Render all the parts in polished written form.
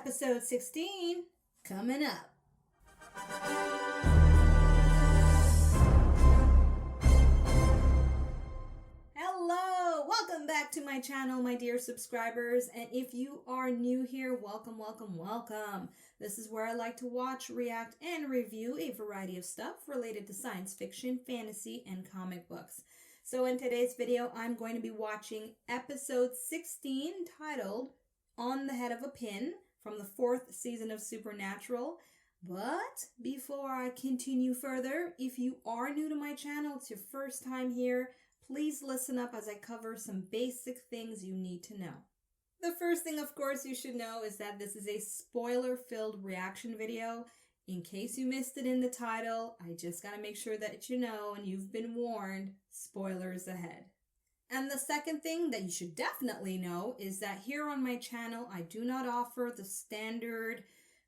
Episode 16 coming up. Hello, welcome back to my channel, my dear subscribers. And if you are new here, welcome, welcome, welcome. This is where I like to watch, react, and review a variety of stuff related to science fiction, fantasy, and comic books. So in today's video, I'm going to be watching episode 16 titled On the Head of a Pin from the 4th season of Supernatural. But before I continue further, if you are new to my channel, it's your first time here, please listen up as I cover some basic things you need to know. The first thing, of course, you should know is that this is a spoiler-filled reaction video. In case you missed it in the title, I just gotta make sure that you know and you've been warned, spoilers ahead. And the second thing that you should definitely know is that here on my channel, I do not offer the standard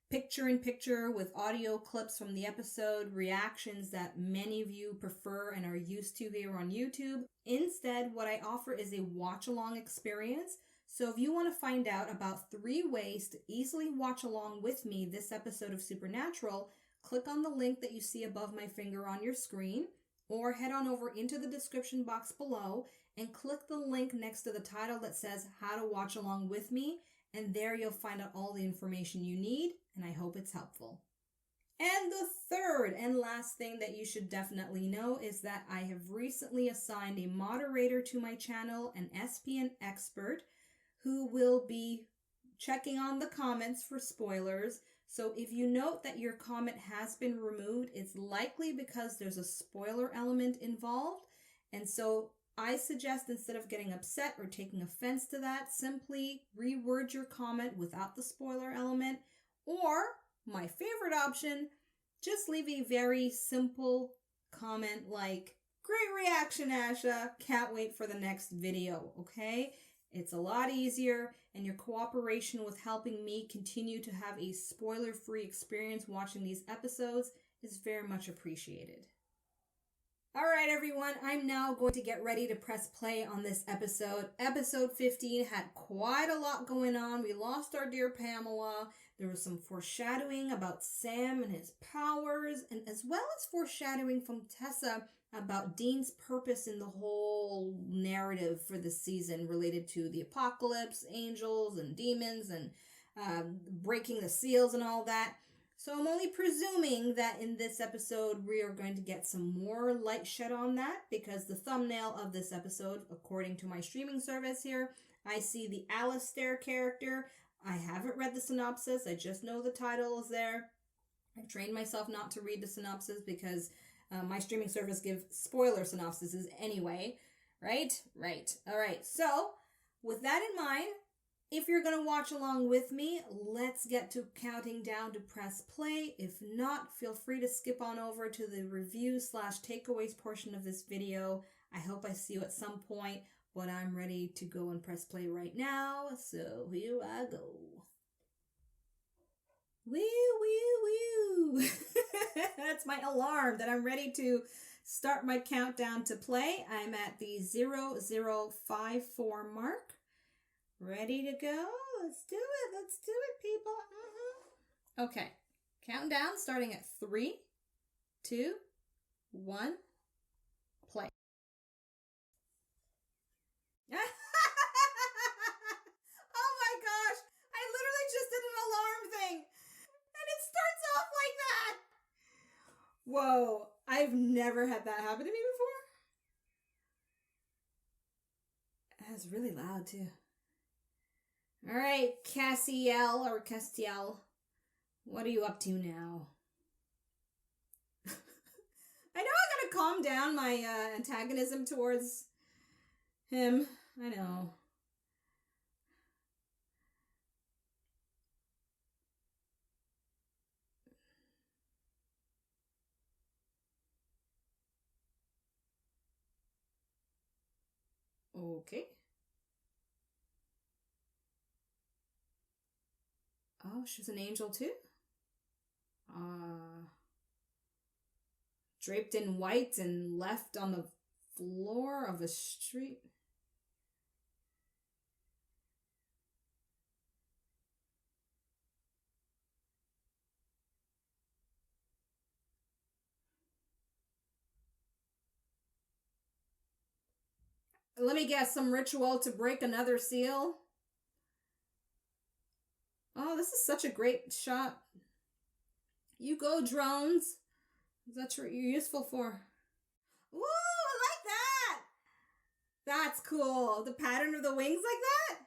picture-in-picture with audio clips from the episode reactions that many of you prefer and are used to here on YouTube. Instead, what I offer is a watch-along experience. So if you want to find out about 3 ways to easily watch along with me this episode of Supernatural, click on the link that you see above my finger on your screen, or head on over into the description box below and click the link next to the title that says How to Watch Along With Me, and there you'll find out all the information you need, and I hope it's helpful. And the third and last thing that you should definitely know is that I have recently assigned a moderator to my channel, an SPN expert, who will be checking on the comments for spoilers. So if you note that your comment has been removed, it's likely because there's a spoiler element involved. And so I suggest, instead of getting upset or taking offense to that, simply reword your comment without the spoiler element. Or, my favorite option, just leave a very simple comment like, "Great reaction, Asha. Can't wait for the next video," okay? It's a lot easier, and your cooperation with helping me continue to have a spoiler-free experience watching these episodes is very much appreciated. All right, everyone, I'm now going to get ready to press play on this episode. Episode 15 had quite a lot going on. We lost our dear Pamela. There was some foreshadowing about Sam and his powers, and as well as foreshadowing from Tessa about Dean's purpose in the whole narrative for this season related to the apocalypse, angels and demons, and breaking the seals and all that. So I'm only presuming that in this episode we are going to get some more light shed on that, because the thumbnail of this episode, according to my streaming service here, I see the Alastair character. I haven't read the synopsis. I just know the title is there. I've trained myself not to read the synopsis because my streaming service gives spoiler synopsises anyway, right? Right. All right. So with that in mind, if you're going to watch along with me, let's get to counting down to press play. If not, feel free to skip on over to the review/takeaways portion of this video. I hope I see you at some point, but I'm ready to go and press play right now. So here I go. Woo, woo, woo. That's my alarm that I'm ready to start my countdown to play. I'm at the 0054 mark. Ready to go? Let's do it. Let's do it, people. Okay. Countdown starting at 3, 2, 1, play. Oh my gosh. I literally just did an alarm thing. And it starts off like that. Whoa. I've never had that happen to me before. That's really loud too. All right, Castiel, what are you up to now? I know I gotta calm down my antagonism towards him. I know. Okay. Oh, she's an angel too? Draped in white and left on the floor of a street. Let me guess, some ritual to break another seal? Oh, this is such a great shot. You go, drones. That's what you're useful for. Ooh, I like that. That's cool. The pattern of the wings like that?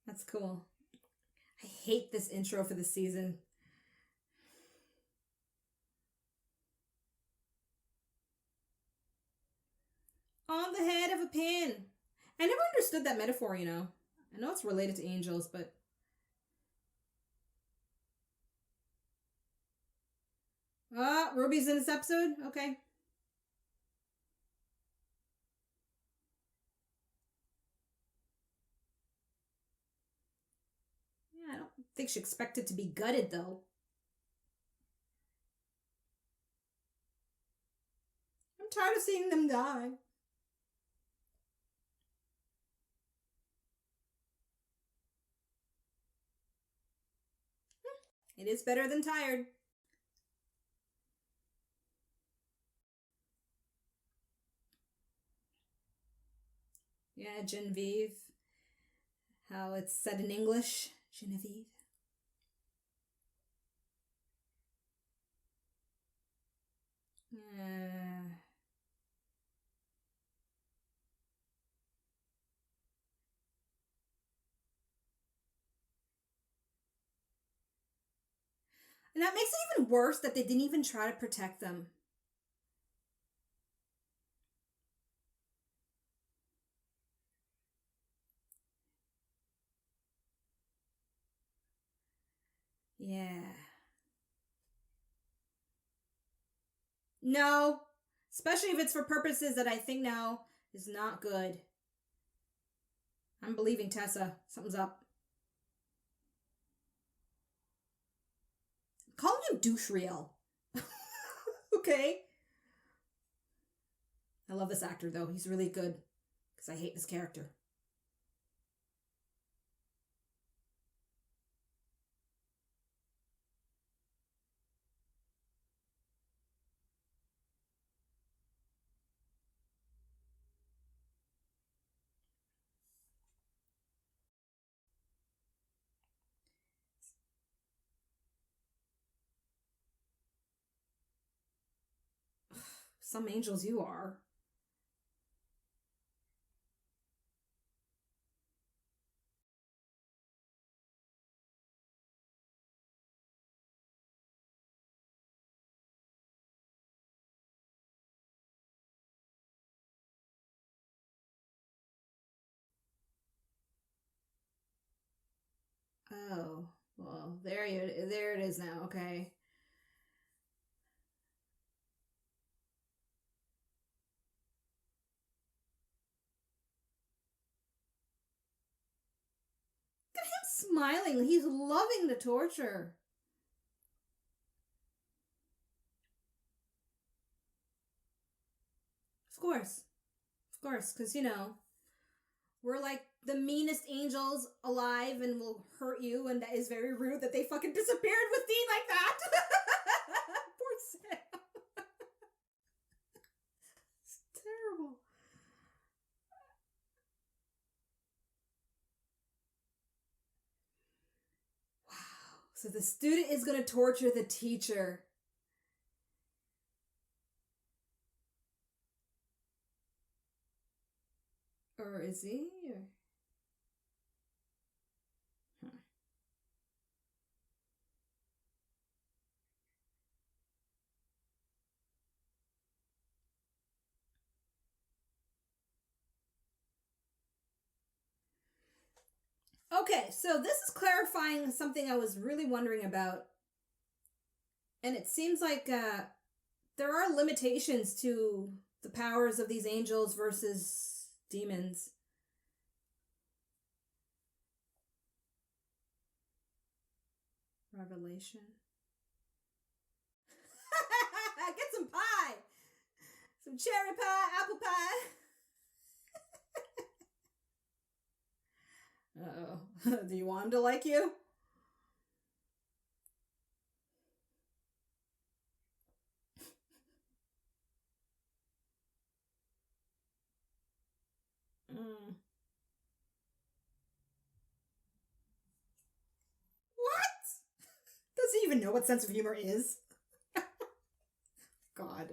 That's cool. I hate this intro for the season. On the head of a pin. I never understood that metaphor, you know. I know it's related to angels, but... Ah, Ruby's in this episode? Okay. Yeah, I don't think she expected to be gutted, though. I'm tired of seeing them die. It is better than tired. Yeah, Genevieve. How it's said in English. Genevieve. And that makes it even worse that they didn't even try to protect them. Yeah. No. Especially if it's for purposes that I think now is not good. I'm believing Tessa. Something's up. Call you douche Riel. Okay. I love this actor though. He's really good. Because I hate this character. Some angels you are. Oh, well, there it is now. Okay. Look at him smiling. He's loving the torture. Of course, because you know we're like the meanest angels alive and will hurt you, and that is very rude that they fucking disappeared with Dean like that. Poor Sam. It's terrible. Wow. So the student is going to torture the teacher. Or is he? Or... Okay, so this is clarifying something I was really wondering about. And it seems like there are limitations to the powers of these angels versus demons. Revelation. Get some pie! Some cherry pie, apple pie. Uh-oh. Do you want him to like you? he even know what sense of humor is? God.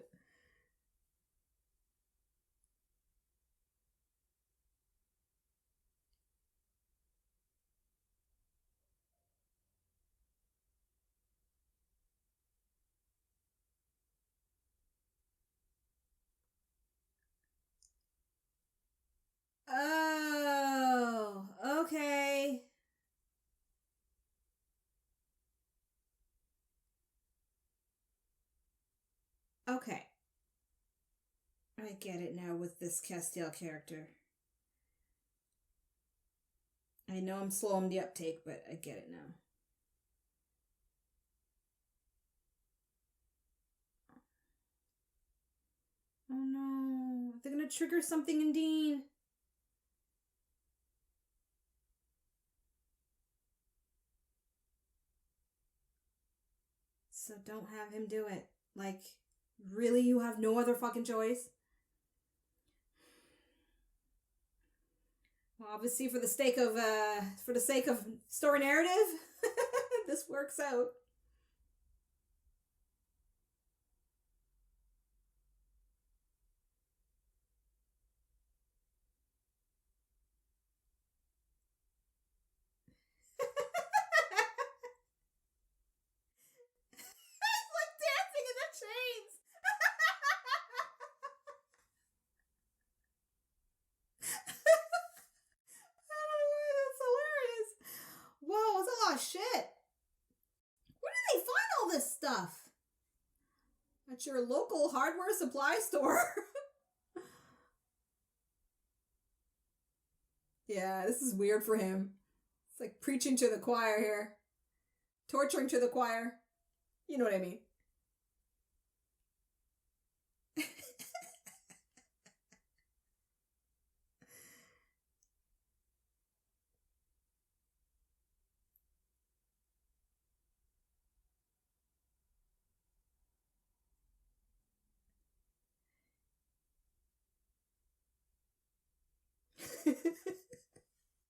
Oh, okay. Okay. I get it now with this Castiel character. I know I'm slow on the uptake, but I get it now. Oh no. They're gonna trigger something in Dean. So don't have him do it. Like, really, you have no other fucking choice? Well, obviously, for the sake of story narrative, this works out. It's like dancing in the chains. That's hilarious. Whoa, that's a lot of shit. Where do they find all this stuff? At your local hardware supply store. Yeah, this is weird for him. It's like preaching to the choir here. Torturing to the choir. You know what I mean.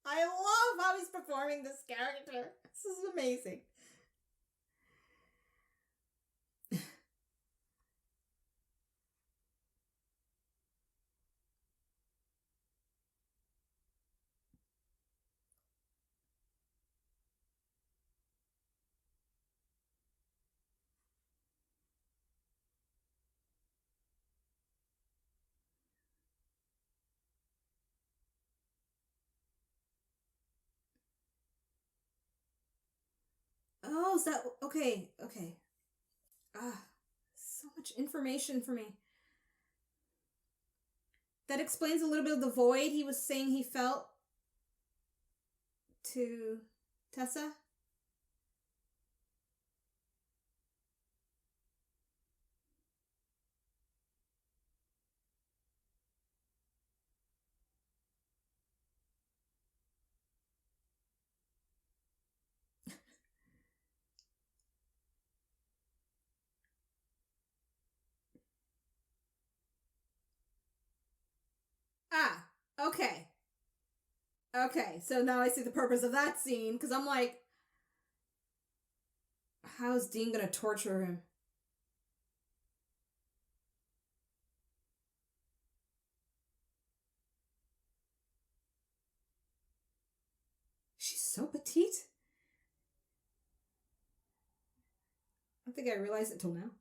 I love how he's performing this character. This is amazing. Oh, is that okay? Okay. Ah, so much information for me. That explains a little bit of the void he was saying he felt to Tessa. Ah, okay. Okay, so now I see the purpose of that scene because I'm like, how's Dean gonna torture him? She's so petite. I don't think I realized it till now.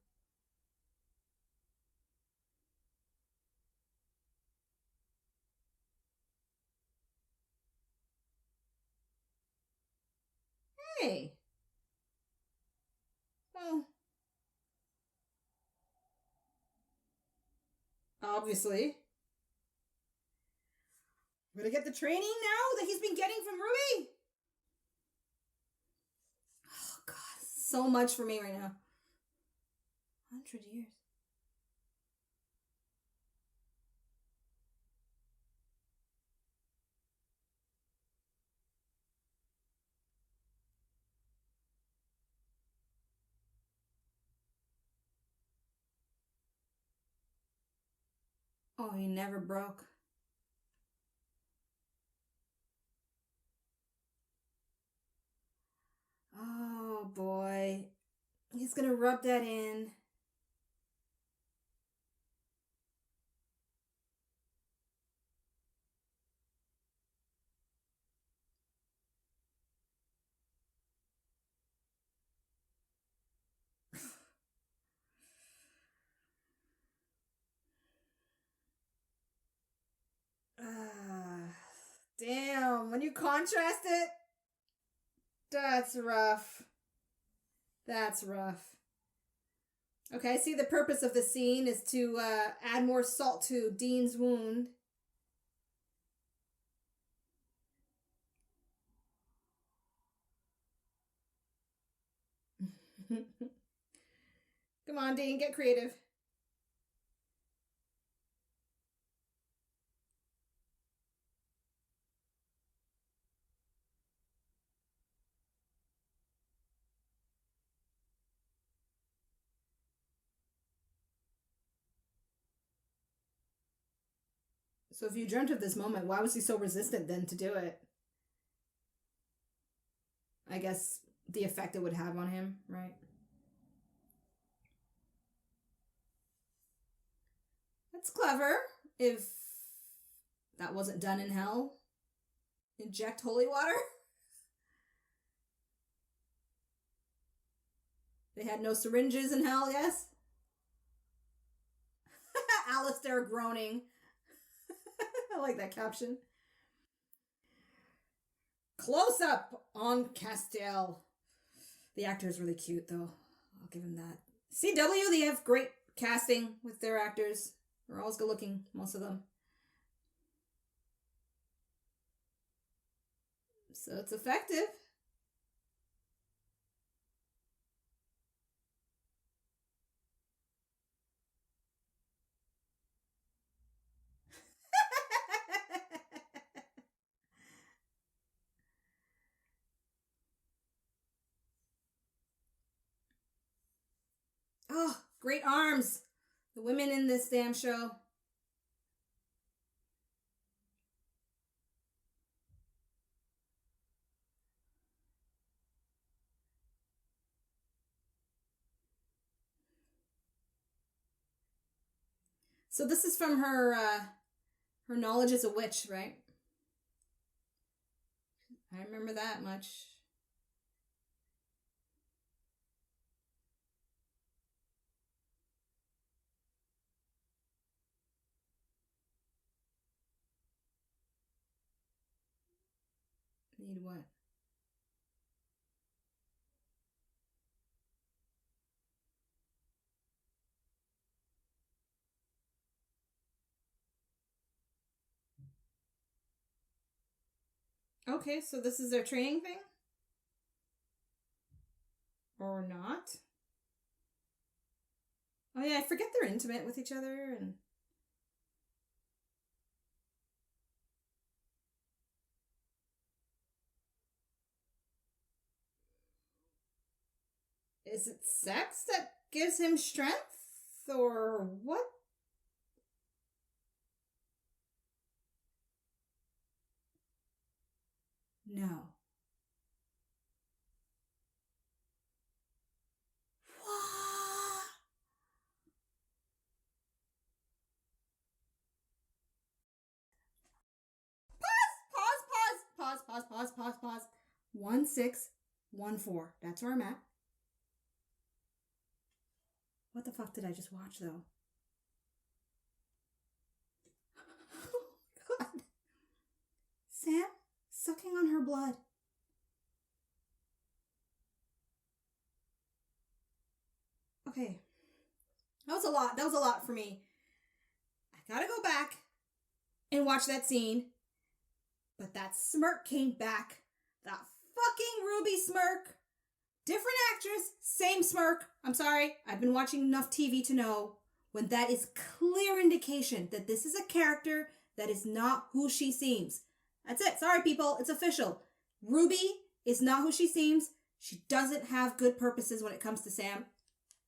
Hey. Well, obviously. We're gonna get the training now that he's been getting from Ruby. Oh God, so much for me right now. 100 years. Oh, he never broke. Oh boy. He's gonna rub that in. Damn, when you contrast it, that's rough. That's rough. Okay, I see the purpose of the scene is to add more salt to Dean's wound. Come on, Dean, get creative. So if you dreamt of this moment, why was he so resistant then to do it? I guess the effect it would have on him, right? That's clever. If that wasn't done in hell. Inject holy water? They had no syringes in hell, yes? Alastair groaning. I like that caption. Close up on Castiel. The actor is really cute, though. I'll give him that. CW, they have great casting with their actors. They're always good looking, most of them. So it's effective. Oh, great arms. The women in this damn show. So this is from her knowledge as a witch, right? I remember that much. Need what? Okay, so this is their training thing? Or not? Oh yeah, I forget they're intimate with each other and... Is it sex that gives him strength? Or what? No. What? Pause. 1614. That's where I'm at. What the fuck did I just watch, though? God. Sam sucking on her blood. Okay. That was a lot. That was a lot for me. I gotta go back and watch that scene. But that smirk came back. That fucking Ruby smirk. Different actress, same smirk. I'm sorry. I've been watching enough TV to know when that is clear indication that this is a character that is not who she seems. That's it. Sorry, people. It's official. Ruby is not who she seems. She doesn't have good purposes when it comes to Sam.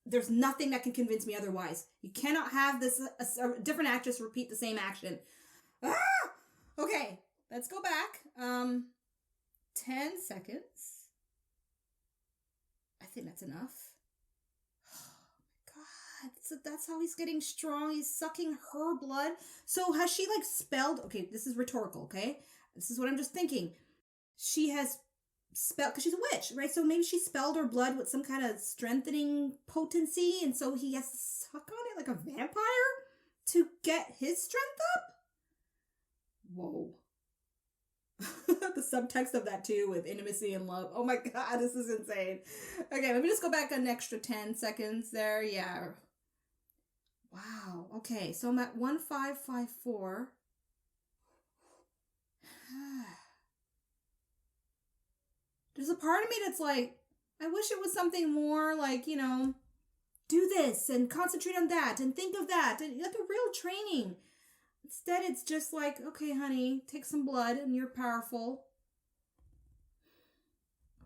There's nothing that can convince me otherwise. You cannot have this a different actress repeat the same action. Ah! Okay, let's go back. 10 seconds. I think that's enough. So that's how he's getting strong. He's sucking her blood. So has she like spelled? Okay, this is rhetorical. Okay, this is what I'm just thinking. She has spelled because she's a witch, right? So maybe she spelled her blood with some kind of strengthening potency, and so he has to suck on it like a vampire to get his strength up. Whoa. The subtext of that too with intimacy and love. Oh my god, this is insane. Okay, let me just go back an extra 10 seconds there. Yeah. Wow. Okay, so I'm at 1554. There's a part of me that's like, I wish it was something more like, you know, do this and concentrate on that and think of that. And like a real training. Instead, it's just like, okay, honey, take some blood and you're powerful.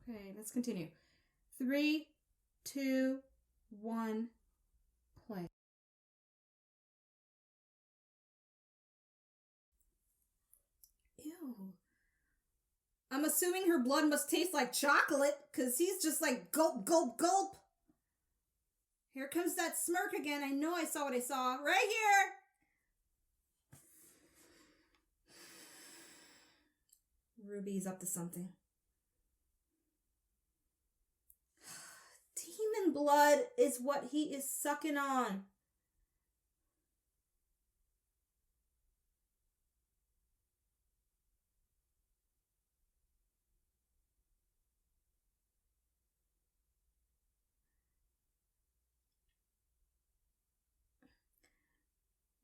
Okay, let's continue. 3, 2, 1, play. Ew. I'm assuming her blood must taste like chocolate, because he's just like gulp, gulp, gulp. Here comes that smirk again. I know I saw what I saw. Right here. Ruby's up to something. Demon blood is what he is sucking on.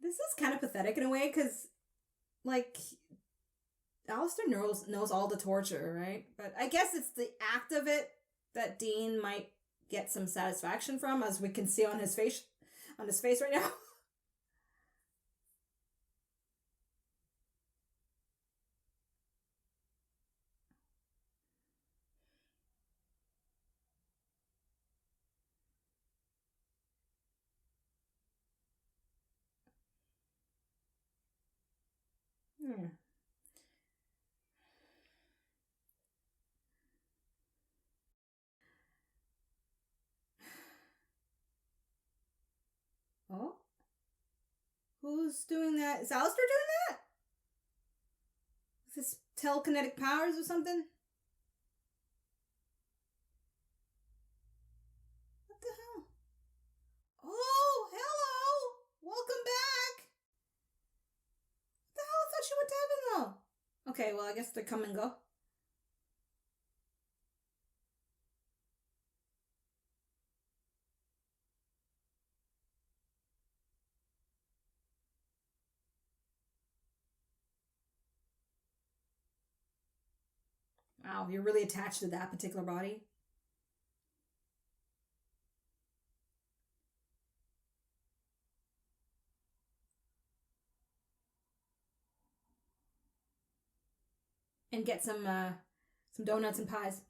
This is kind of pathetic in a way, because, like, Alastair knows all the torture, right? But I guess it's the act of it that Dean might get some satisfaction from, as we can see on his face right now. Hmm. Oh? Who's doing that? Is Alastair doing that? Is this telekinetic powers or something? What the hell? Oh, hello! Welcome back! What the hell? I thought she went to heaven though. Okay, well, I guess they come and go. Wow, you're really attached to that particular body. And get some donuts and pies.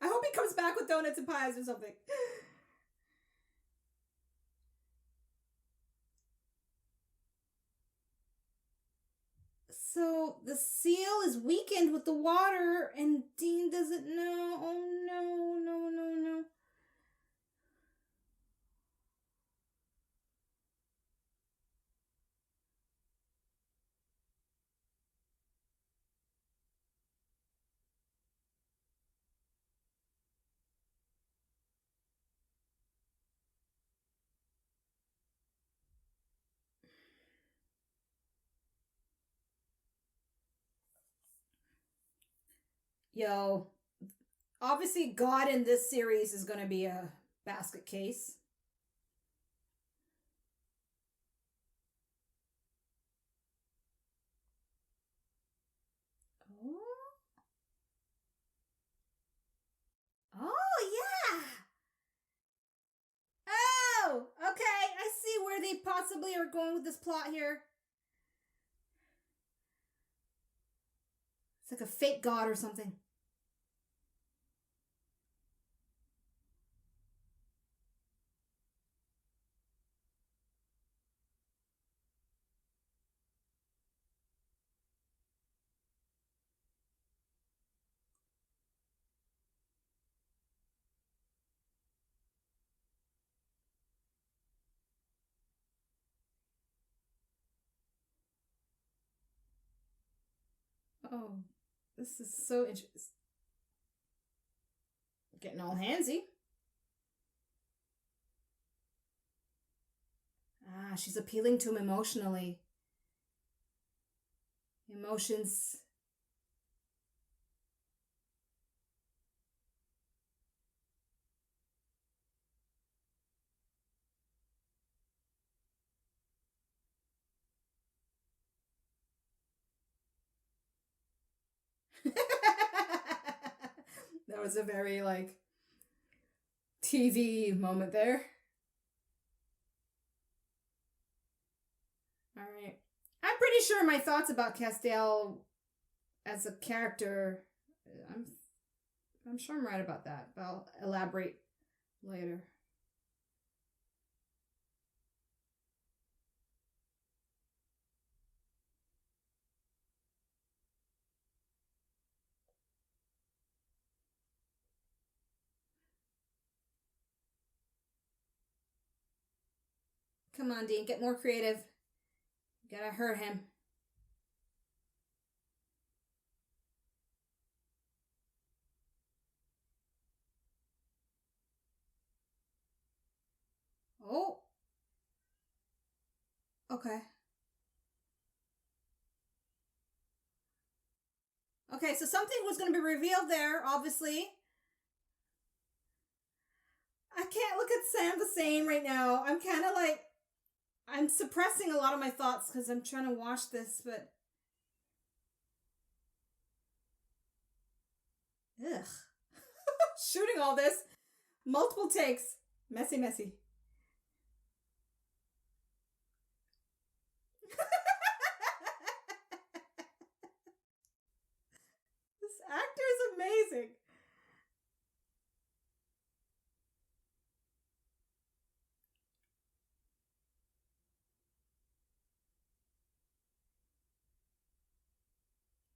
I hope he comes back with donuts and pies or something. So the seal is weakened with the water, and Dean doesn't know. Oh no, no, no, no. Yo, obviously God in this series is going to be a basket case. Oh, oh yeah. Oh, okay. I see where they possibly are going with this plot here. It's like a fake god or something. Oh, this is so interesting. Getting all handsy. Ah, she's appealing to him emotionally. Emotions. That was a very, like, TV moment there. All right. I'm pretty sure my thoughts about Castiel as a character, I'm I'm sure I'm right about that, but I'll elaborate later. Come on, Dean, get more creative. You gotta hurt him. Oh. Okay. Okay, so something was going to be revealed there, obviously. I can't look at Sam the same right now. I'm kind of like, I'm suppressing a lot of my thoughts because I'm trying to watch this, but. Ugh. Shooting all this. Multiple takes. Messy, messy. This actor is amazing.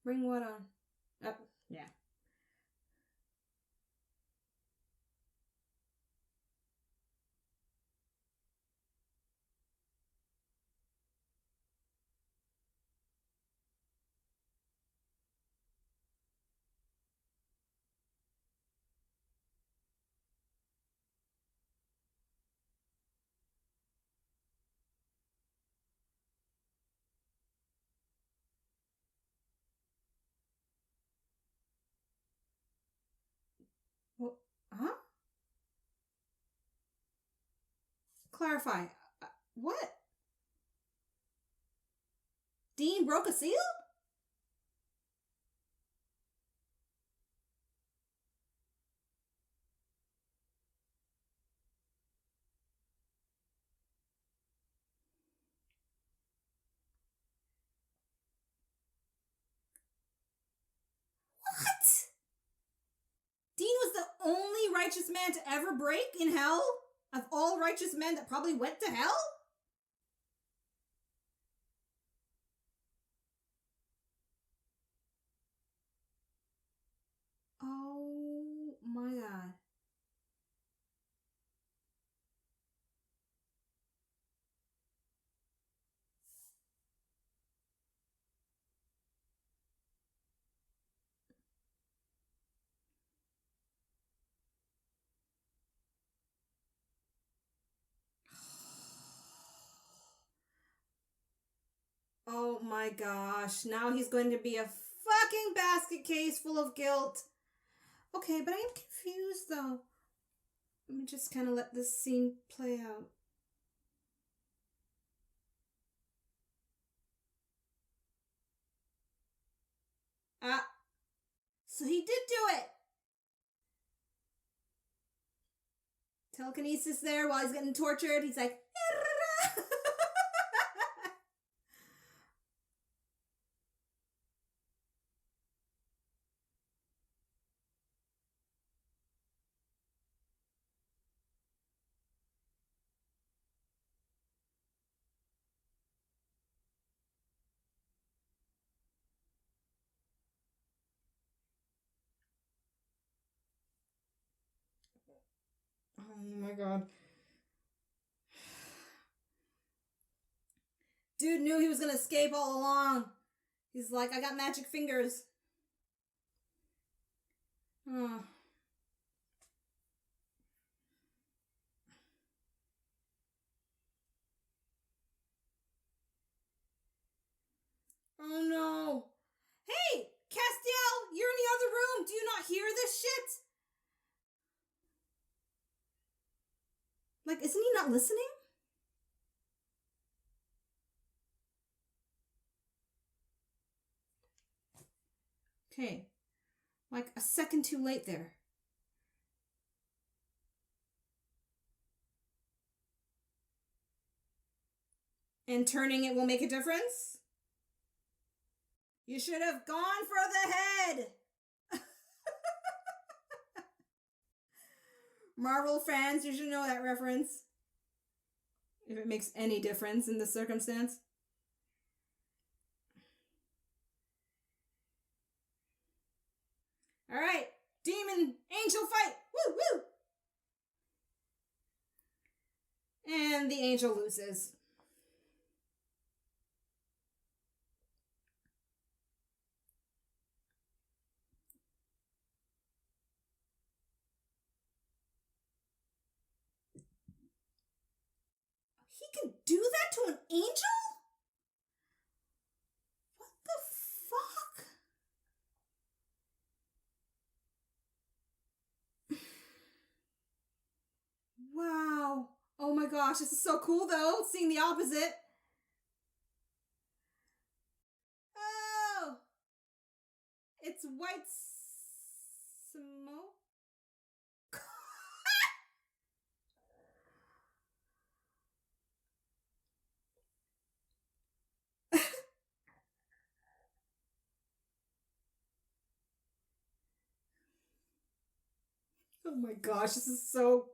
Bring what on? Oh, yeah. Well, huh? Clarify. What? Dean broke a seal? What? Dean was the only righteous man to ever break in hell? Of all righteous men that probably went to hell? Oh my god. Oh my gosh. Now he's going to be a fucking basket case full of guilt. Okay, but I am confused though. Let me just kind of let this scene play out. Ah, so he did do it. Telekinesis there while he's getting tortured. He's like, oh my god. Dude knew he was gonna escape all along. He's like, I got magic fingers. Oh. Oh no. Hey, Castiel, you're in the other room. Do you not hear this shit? Like, isn't he not listening? Okay. Like a second too late there. And turning it will make a difference? You should have gone for the head. Marvel fans, you should know that reference. If it makes any difference in this circumstance. Alright, demon angel fight! Woo woo! And the angel loses. He can do that to an angel? What the fuck? Wow. Oh my gosh, this is so cool though, seeing the opposite. Oh! It's white smoke? Oh my gosh, this is so...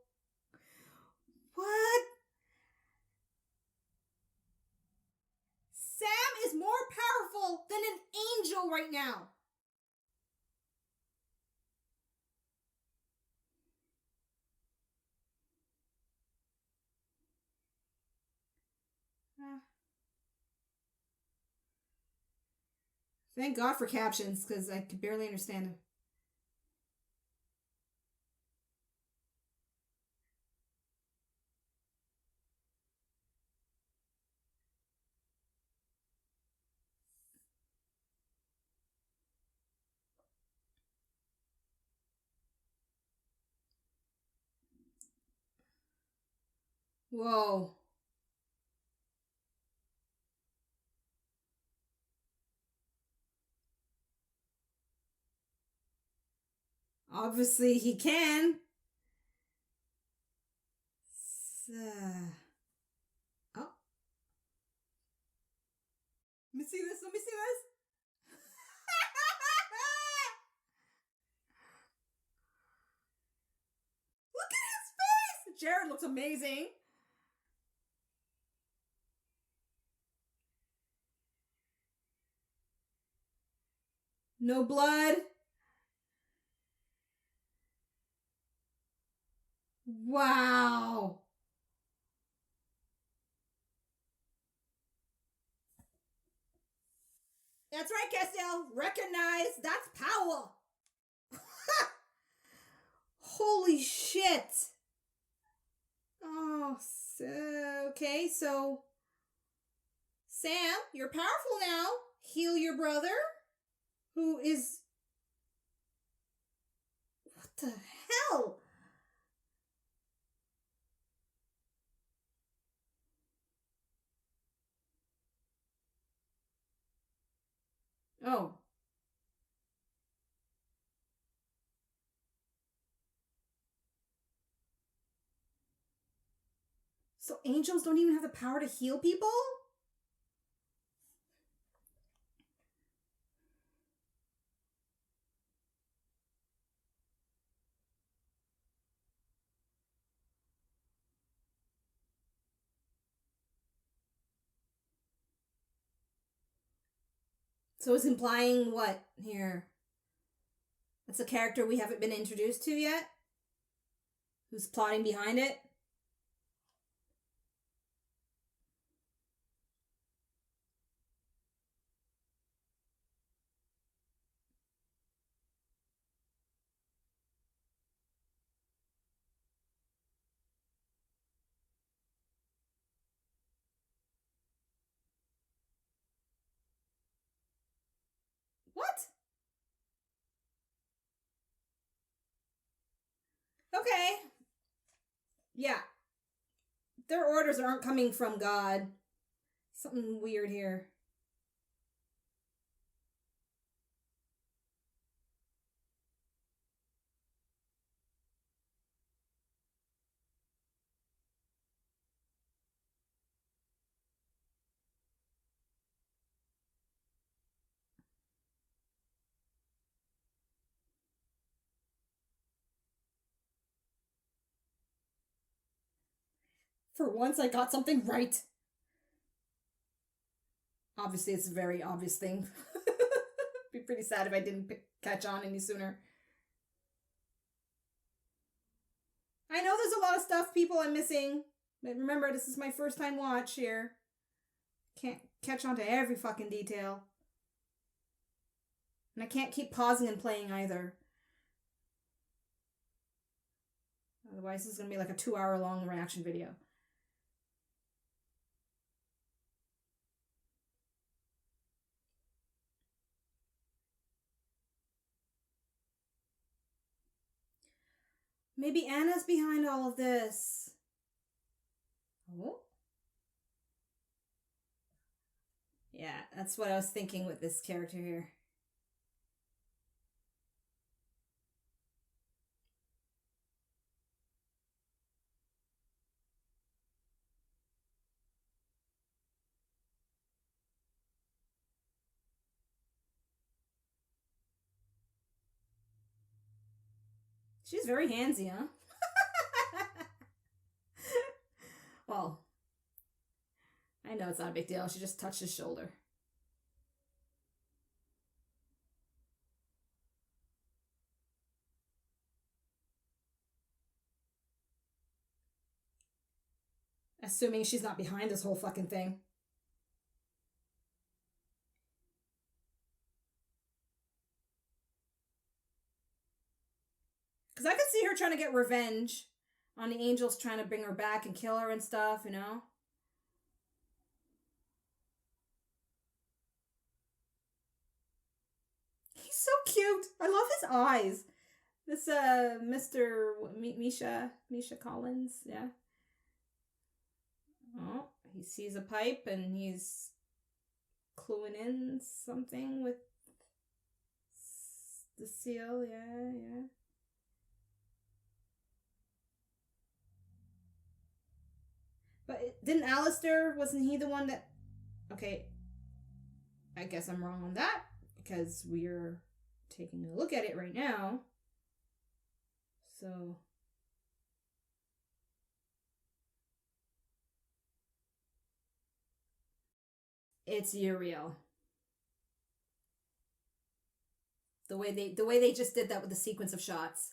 What? Sam is more powerful than an angel right now. Thank God for captions, because I could barely understand them. Whoa. Obviously he can. Oh. Let me see this. Let me see this. Look at his face. Jared looks amazing. No blood. Wow. That's right, Castiel. Recognize that's power. Holy shit. Oh, okay, so Sam, you're powerful now. Heal your brother, who is... What the hell? Oh. So angels don't even have the power to heal people? So it's implying what here? That's a character we haven't been introduced to yet? Who's plotting behind it? What? Okay. Yeah. Their orders aren't coming from God. Something weird here. For once, I got something right. Obviously, it's a very obvious thing. Be pretty sad if I didn't catch on any sooner. I know there's a lot of stuff, people, I'm missing. But remember, this is my first time watch here. Can't catch on to every fucking detail. And I can't keep pausing and playing either. Otherwise, this is going to be like a 2-hour long reaction video. Maybe Anna's behind all of this. Oh? Yeah, that's what I was thinking with this character here. She's very handsy, huh? Well, I know it's not a big deal. She just touched his shoulder. Assuming she's not behind this whole fucking thing. Because I could see her trying to get revenge on the angels trying to bring her back and kill her and stuff, you know? He's so cute. I love his eyes. This, Mr. Misha Collins, yeah. Oh, he sees a pipe and he's cluing in something with the seal, yeah. But didn't Alastair, wasn't he the one that... Okay, I guess I'm wrong on that, because we're taking a look at it right now. So... It's Uriel. The way they just did that with the sequence of shots.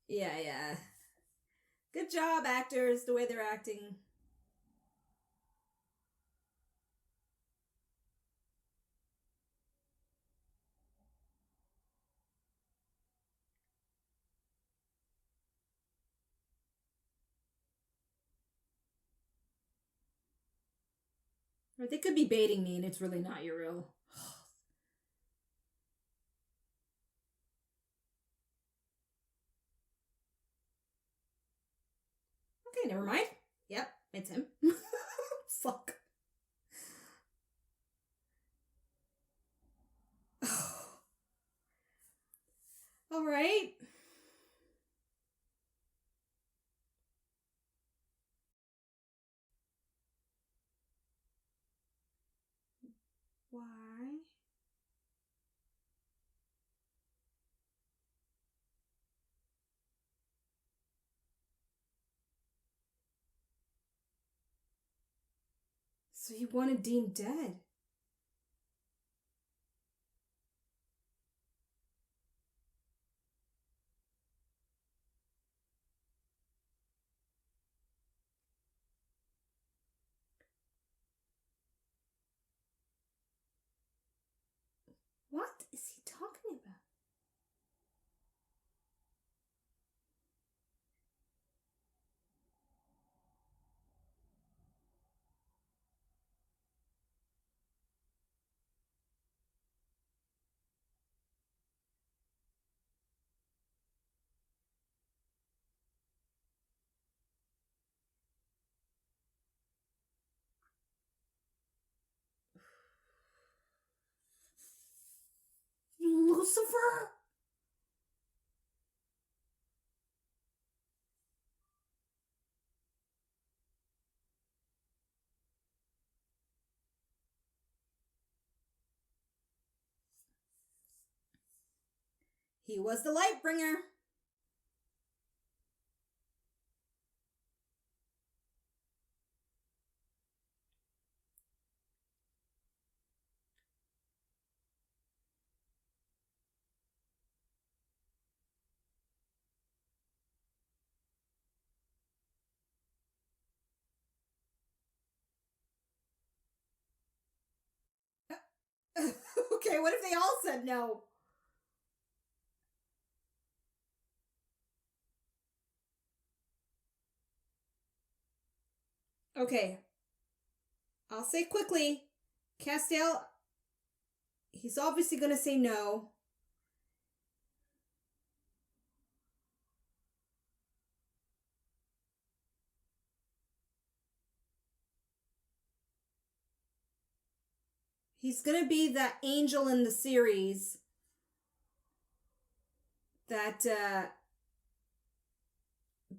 Yeah. Good job, actors, the way they're acting. Or they could be baiting me and it's really not Uriel. Okay, never mind. Yep, it's him. Fuck. All right. Why? So you wanted Dean dead? What is he talking about? Lucifer? He was the light bringer. Okay, what if they all said no? Okay, I'll say quickly, Castiel, he's obviously going to say no. He's going to be that angel in the series that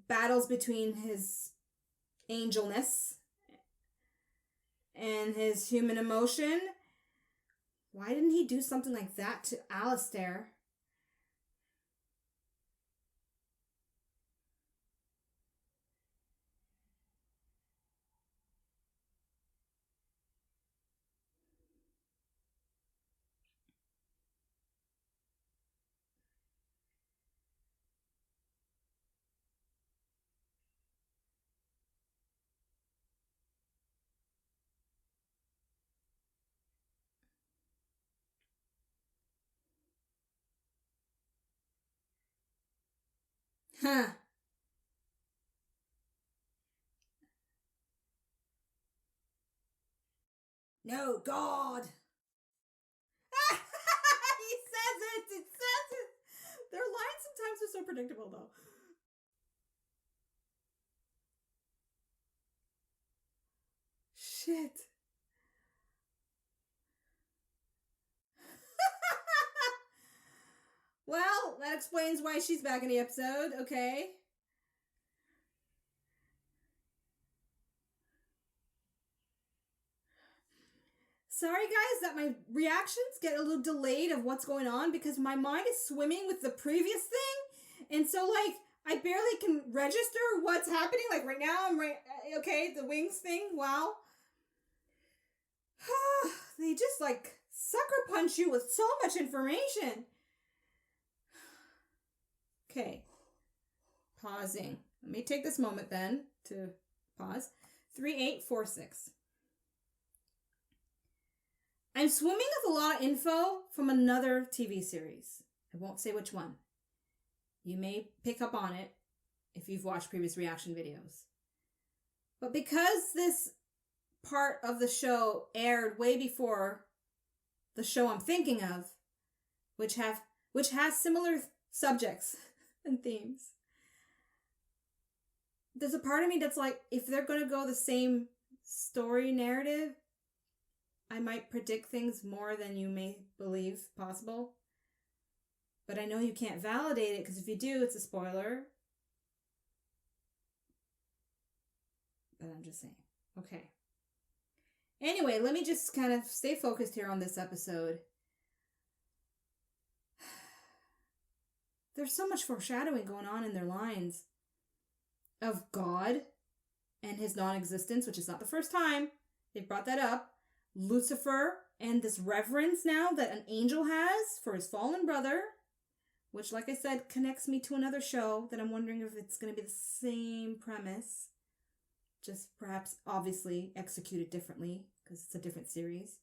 battles between his angelness and his human emotion. Why didn't he do something like that to Alastair? Huh. No, God. He says it. It says it. Their lines sometimes are so predictable, though. Shit. Well, that explains why she's back in the episode. Okay. Sorry, guys, that my reactions get a little delayed of what's going on because my mind is swimming with the previous thing. And so, like, I barely can register what's happening. Like, right now, I'm right... Okay, the wings thing, wow. They just, like, sucker punch you with so much information. Okay. Pausing. Let me take this moment, then, to pause. 3846. I'm swimming with a lot of info from another TV series. I won't say which one. You may pick up on it if you've watched previous reaction videos. But because this part of the show aired way before the show I'm thinking of, which has similar subjects and themes, there's a part of me that's like, if they're going to go the same story narrative, I might predict things more than you may believe possible. But I know you can't validate it, because if you do, it's a spoiler. But I'm just saying. Okay. Anyway, let me just kind of stay focused here on this episode. There's so much foreshadowing going on in their lines of God and his non-existence, which is not the first time they've brought that up. Lucifer and this reverence now that an angel has for his fallen brother, which, like I said, connects me to another show that I'm wondering if it's going to be the same premise, just perhaps obviously executed differently because it's a different series.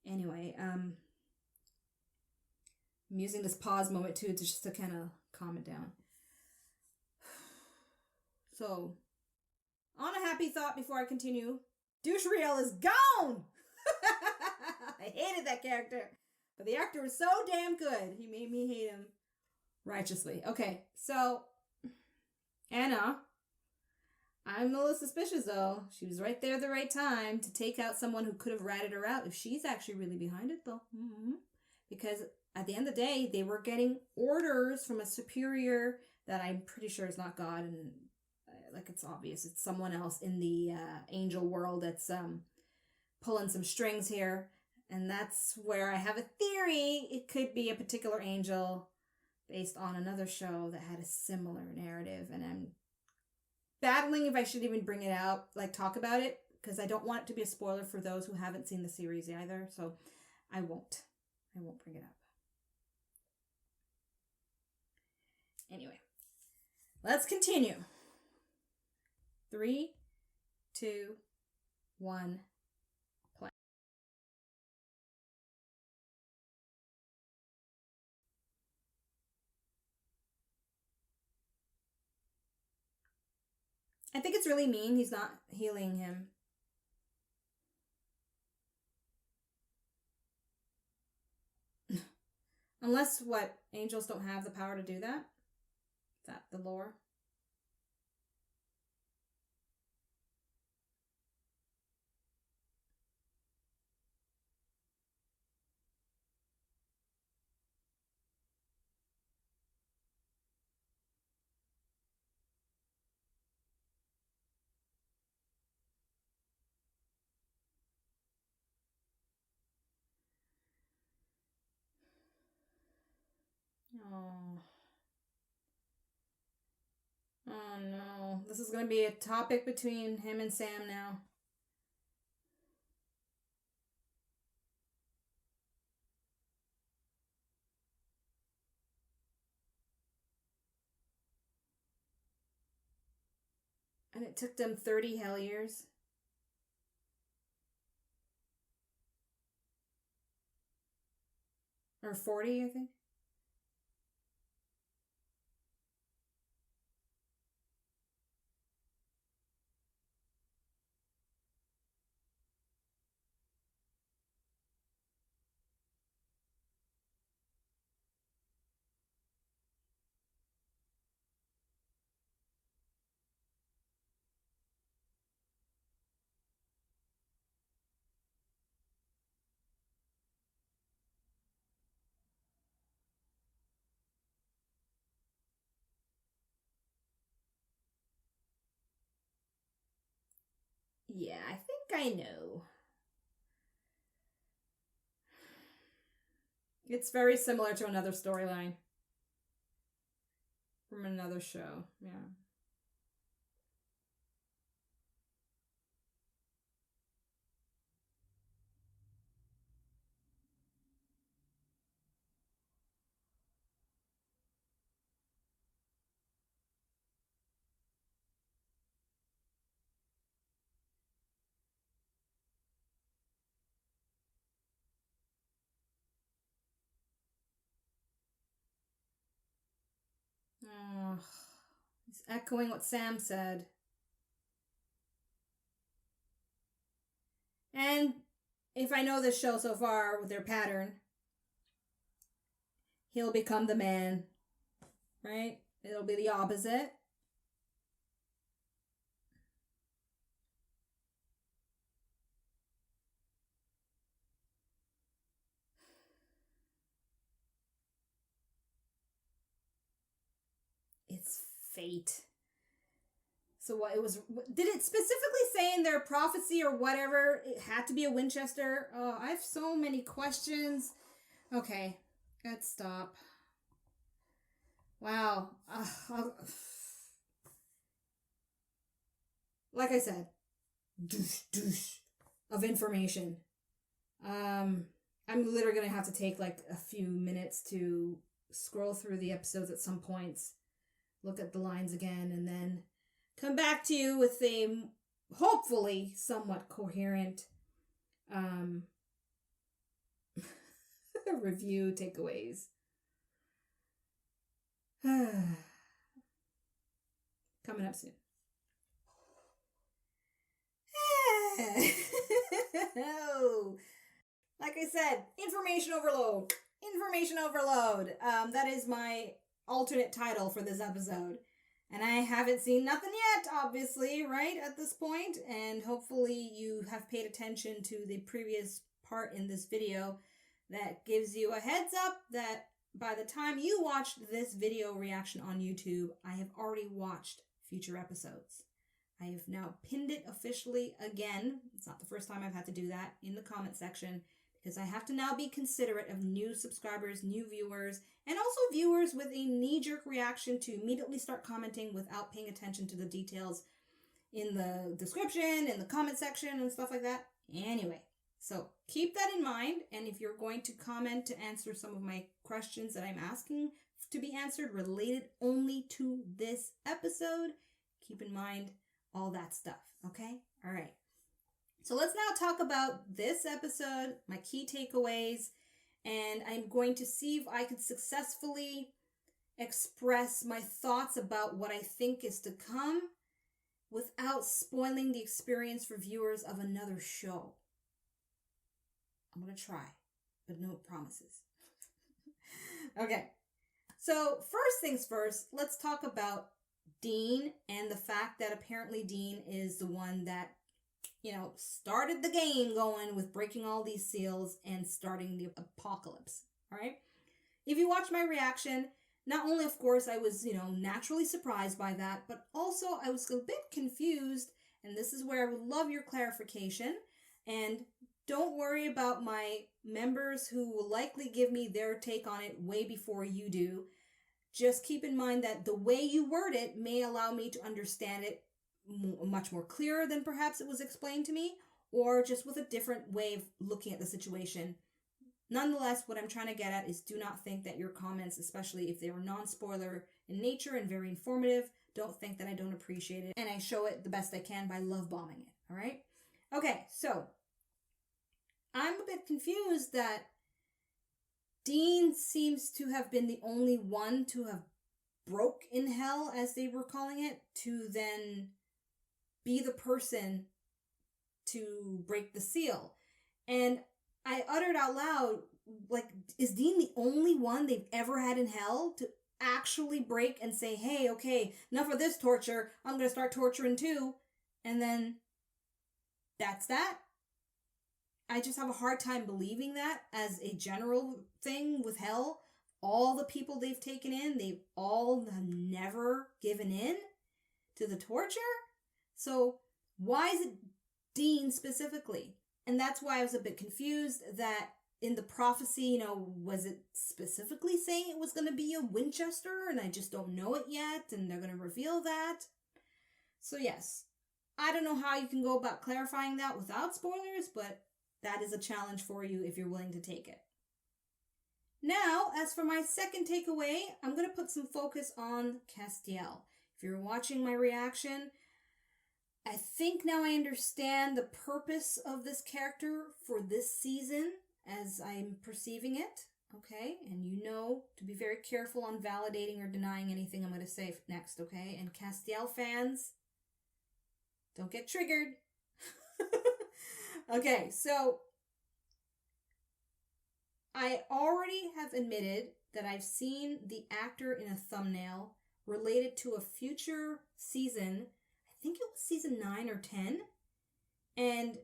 Anyway, I'm using this pause moment too just to kind of calm it down. So, on a happy thought before I continue, Douche Uriel is gone! I hated that character. But the actor was so damn good. He made me hate him righteously. Okay, so Anna, I'm a little suspicious though. She was right there at the right time to take out someone who could have ratted her out if she's actually really behind it though. Mm-hmm. Because at the end of the day, they were getting orders from a superior that I'm pretty sure is not God, and like it's obvious it's someone else in the angel world that's pulling some strings here. And that's where I have a theory it could be a particular angel based on another show that had a similar narrative. And I'm battling if I should even bring it out, like talk about it, because I don't want it to be a spoiler for those who haven't seen the series either. So I won't bring it up. Anyway, let's continue. 3, 2, 1, play. I think it's really mean he's not healing him. Unless, what, angels don't have the power to do that? Is that the lore? Oh. Oh no. This is going to be a topic between him and Sam now. And it took them 30 hell years. Or 40, I think. Yeah, I think I know. It's very similar to another storyline from another show. Yeah. Oh, he's echoing what Sam said. And if I know this show so far with their pattern, he'll become the man, right? It'll be the opposite. It's fate. So what it was, did it specifically say in their prophecy or whatever it had to be a Winchester? Oh, I have so many questions. Okay, let's stop. Wow. Like I said, douche of information. I'm literally gonna have to take like a few minutes to scroll through the episodes at some points, look at the lines again, and then come back to you with a hopefully somewhat coherent review takeaways. Coming up soon. Like I said, information overload. Information overload. That is my alternate title for this episode. And I haven't seen nothing yet, obviously, right, at this point. And hopefully you have paid attention to the previous part in this video that gives you a heads up that by the time you watched this video reaction on YouTube, I have already watched future episodes. I have now pinned it officially again. It's not the first time I've had to do that in the comment section, because I have to now be considerate of new subscribers, new viewers, and also viewers with a knee-jerk reaction to immediately start commenting without paying attention to the details in the description, in the comment section, and stuff like that. Anyway, so keep that in mind, and if you're going to comment to answer some of my questions that I'm asking to be answered related only to this episode, keep in mind all that stuff, okay? All right. So let's now talk about this episode, my key takeaways, and I'm going to see if I could successfully express my thoughts about what I think is to come without spoiling the experience for viewers of another show. I'm going to try, but no promises. Okay, so first things first, let's talk about Dean and the fact that apparently Dean is the one that, started the game going with breaking all these seals and starting the apocalypse, all right? If you watch my reaction, not only, of course, I was, naturally surprised by that, but also I was a bit confused, and this is where I would love your clarification. And don't worry about my members who will likely give me their take on it way before you do. Just keep in mind that the way you word it may allow me to understand it much more clearer than perhaps it was explained to me, or just with a different way of looking at the situation. Nonetheless, what I'm trying to get at is do not think that your comments, especially if they were non-spoiler in nature and very informative, don't think that I don't appreciate it, and I show it the best I can by love bombing it, all right? Okay, so I'm a bit confused that Dean seems to have been the only one to have broke in hell, as they were calling it, to then be the person to break the seal. And I uttered out loud, is Dean the only one they've ever had in hell to actually break and say, hey, okay, enough of this torture, I'm going to start torturing too, and then that's that? I just have a hard time believing that as a general thing with hell. All the people they've taken in, they've all have never given in to the torture. So why is it Dean specifically? And that's why I was a bit confused that in the prophecy, was it specifically saying it was going to be a Winchester and I just don't know it yet and they're going to reveal that? So yes, I don't know how you can go about clarifying that without spoilers, but that is a challenge for you if you're willing to take it. Now, as for my second takeaway, I'm going to put some focus on Castiel. If you're watching my reaction, I think now I understand the purpose of this character for this season as I'm perceiving it, okay? And to be very careful on validating or denying anything I'm going to say next, okay? And Castiel fans, don't get triggered. Okay, so I already have admitted that I've seen the actor in a thumbnail related to a future season. I think it was season 9 or 10. And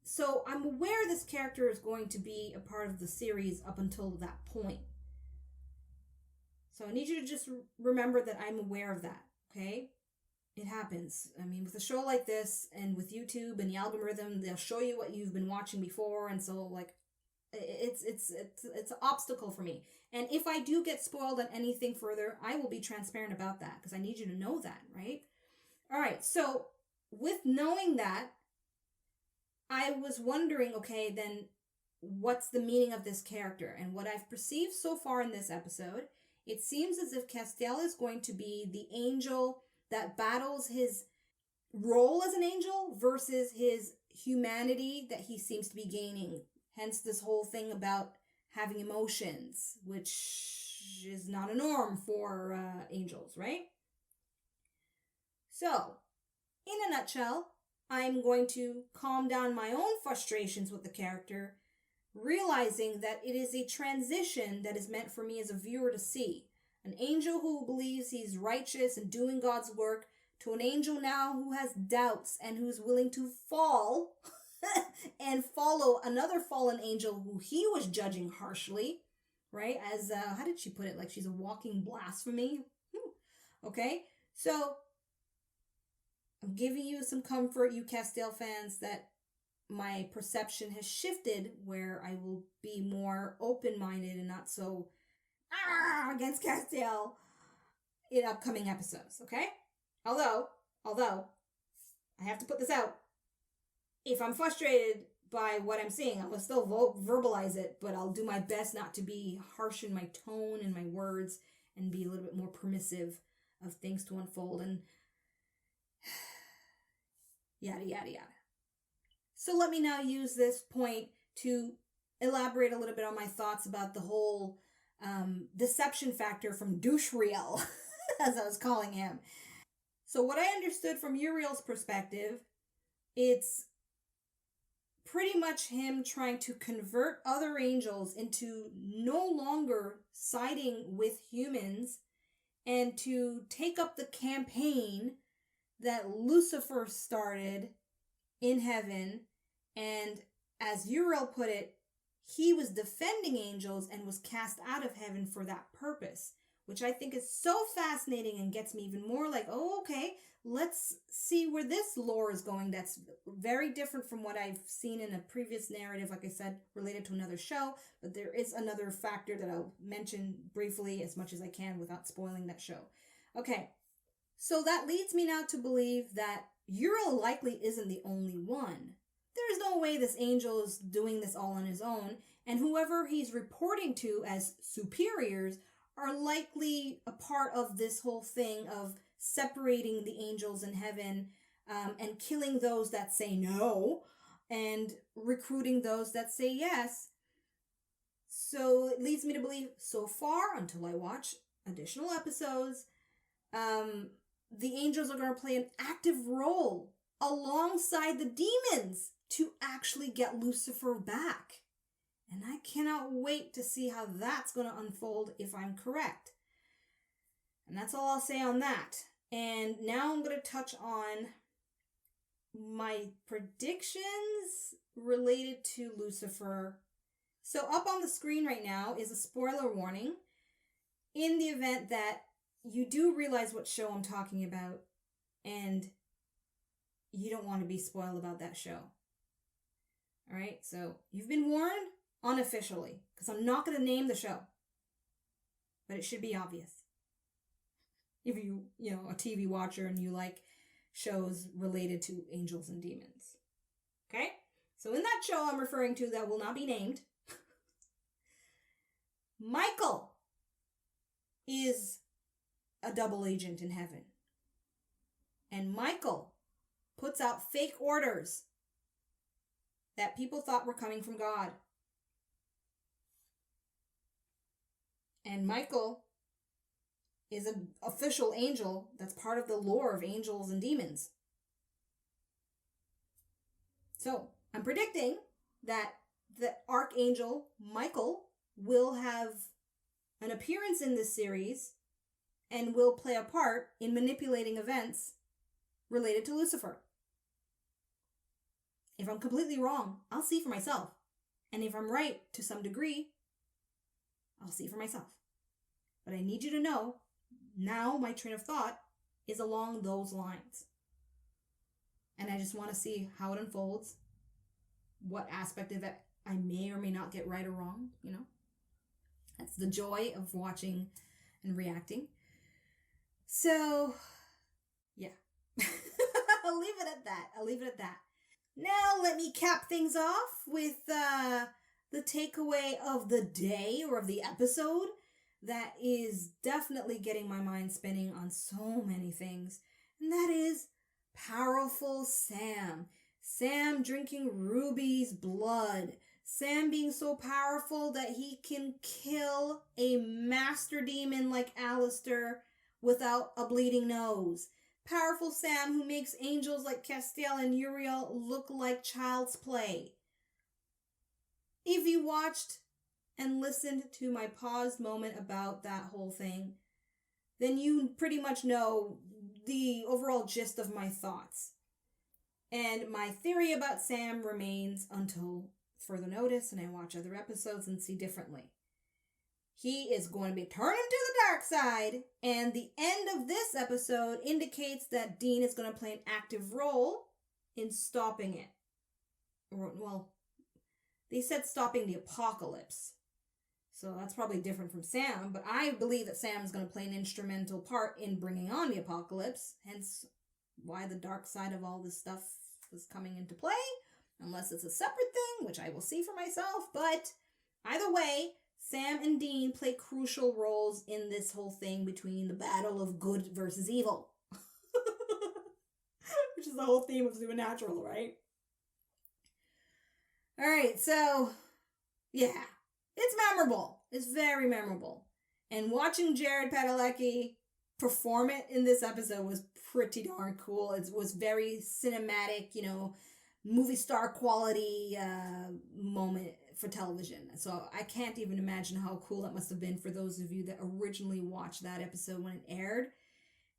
so I'm aware this character is going to be a part of the series up until that point. So I need you to just remember that I'm aware of that, okay? It happens. I mean, with a show like this and with YouTube and the algorithm, they'll show you what you've been watching before. And so it's an obstacle for me. And if I do get spoiled on anything further, I will be transparent about that because I need you to know that, right? All right. So with knowing that, I was wondering, okay, then what's the meaning of this character? And what I've perceived so far in this episode, it seems as if Castiel is going to be the angel that battles his role as an angel versus his humanity that he seems to be gaining. Hence this whole thing about having emotions, which is not a norm for angels, right? So, in a nutshell, I'm going to calm down my own frustrations with the character, realizing that it is a transition that is meant for me as a viewer to see. An angel who believes he's righteous and doing God's work to an angel now who has doubts and who's willing to fall and follow another fallen angel who he was judging harshly, right? As, how did she put it? Like she's a walking blasphemy. Okay, so I'm giving you some comfort, you Castiel fans, that my perception has shifted where I will be more open-minded and not so against Castiel in upcoming episodes, okay? Although, I have to put this out. If I'm frustrated by what I'm seeing, I will still verbalize it, but I'll do my best not to be harsh in my tone and my words and be a little bit more permissive of things to unfold and yada, yada, yada. So let me now use this point to elaborate a little bit on my thoughts about the whole deception factor from Uriel, as I was calling him. So what I understood from Uriel's perspective, it's pretty much him trying to convert other angels into no longer siding with humans and to take up the campaign that Lucifer started in heaven. And as Uriel put it, he was defending angels and was cast out of heaven for that purpose, which I think is so fascinating and gets me even more like, oh, okay, let's see where this lore is going. That's very different from what I've seen in a previous narrative, like I said, related to another show. But there is another factor that I'll mention briefly as much as I can without spoiling that show. Okay, so that leads me now to believe that Uriel likely isn't the only one. There's no way this angel is doing this all on his own, and whoever he's reporting to as superiors are likely a part of this whole thing of separating the angels in heaven and killing those that say no and recruiting those that say yes. So it leads me to believe, so far, until I watch additional episodes, the angels are going to play an active role alongside the demons to actually get Lucifer back. And I cannot wait to see how that's going to unfold if I'm correct. And that's all I'll say on that. And now I'm going to touch on my predictions related to Lucifer. So up on the screen right now is a spoiler warning in the event that you do realize what show I'm talking about and you don't want to be spoiled about that show. All right, so you've been warned unofficially because I'm not going to name the show, but it should be obvious. If you a TV watcher and you like shows related to angels and demons. Okay? So in that show I'm referring to that will not be named, Michael is a double agent in heaven. And Michael puts out fake orders that people thought were coming from God. And Michael is an official angel that's part of the lore of angels and demons. So I'm predicting that the archangel Michael will have an appearance in this series and will play a part in manipulating events related to Lucifer. If I'm completely wrong, I'll see for myself. And if I'm right to some degree, I'll see for myself. But I need you to know, now my train of thought is along those lines. And I just want to see how it unfolds, what aspect of it I may or may not get right or wrong, That's the joy of watching and reacting. So, yeah. I'll leave it at that. Now let me cap things off with the takeaway of the day or of the episode that is definitely getting my mind spinning on so many things. And that is powerful Sam. Sam drinking Ruby's blood. Sam being so powerful that he can kill a master demon like Alastair without a bleeding nose. Powerful Sam who makes angels like Castiel and Uriel look like child's play. If you watched and listened to my paused moment about that whole thing, then you pretty much know the overall gist of my thoughts. And my theory about Sam remains until further notice and I watch other episodes and see differently. He is going to be turning to the dark side, and the end of this episode indicates that Dean is going to play an active role in stopping it. Well, they said stopping the apocalypse. So that's probably different from Sam, but I believe that Sam is going to play an instrumental part in bringing on the apocalypse, hence why the dark side of all this stuff is coming into play, unless it's a separate thing, which I will see for myself. But either way, Sam and Dean play crucial roles in this whole thing between the battle of good versus evil. Which is the whole theme of Supernatural, right? Alright, so, yeah. It's memorable. It's very memorable. And watching Jared Padalecki perform it in this episode was pretty darn cool. It was very cinematic, movie star quality moment for television. So I can't even imagine how cool that must have been for those of you that originally watched that episode when it aired,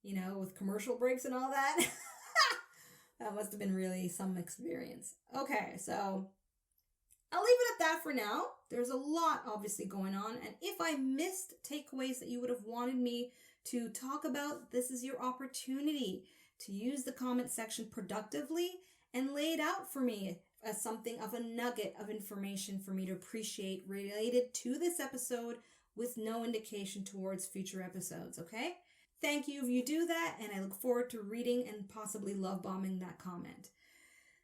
with commercial breaks and all that. That must have been really some experience. Okay, so I'll leave it at that for now. There's a lot obviously going on, and if I missed takeaways that you would have wanted me to talk about, this is your opportunity to use the comment section productively and lay it out for me as something of a nugget of information for me to appreciate related to this episode with no indication towards future episodes, okay? Thank you if you do that, and I look forward to reading and possibly love bombing that comment.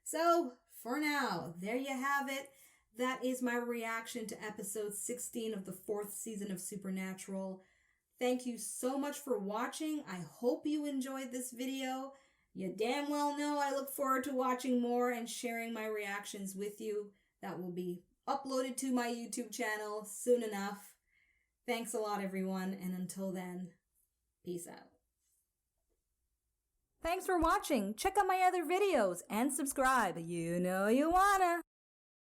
So, for now, there you have it. That is my reaction to episode 16 of the 4th season of Supernatural. Thank you so much for watching. I hope you enjoyed this video. You damn well know I look forward to watching more and sharing my reactions with you. That will be uploaded to my YouTube channel soon enough. Thanks a lot, everyone, and until then, peace out. Thanks for watching. Check out my other videos and subscribe. You know you wanna.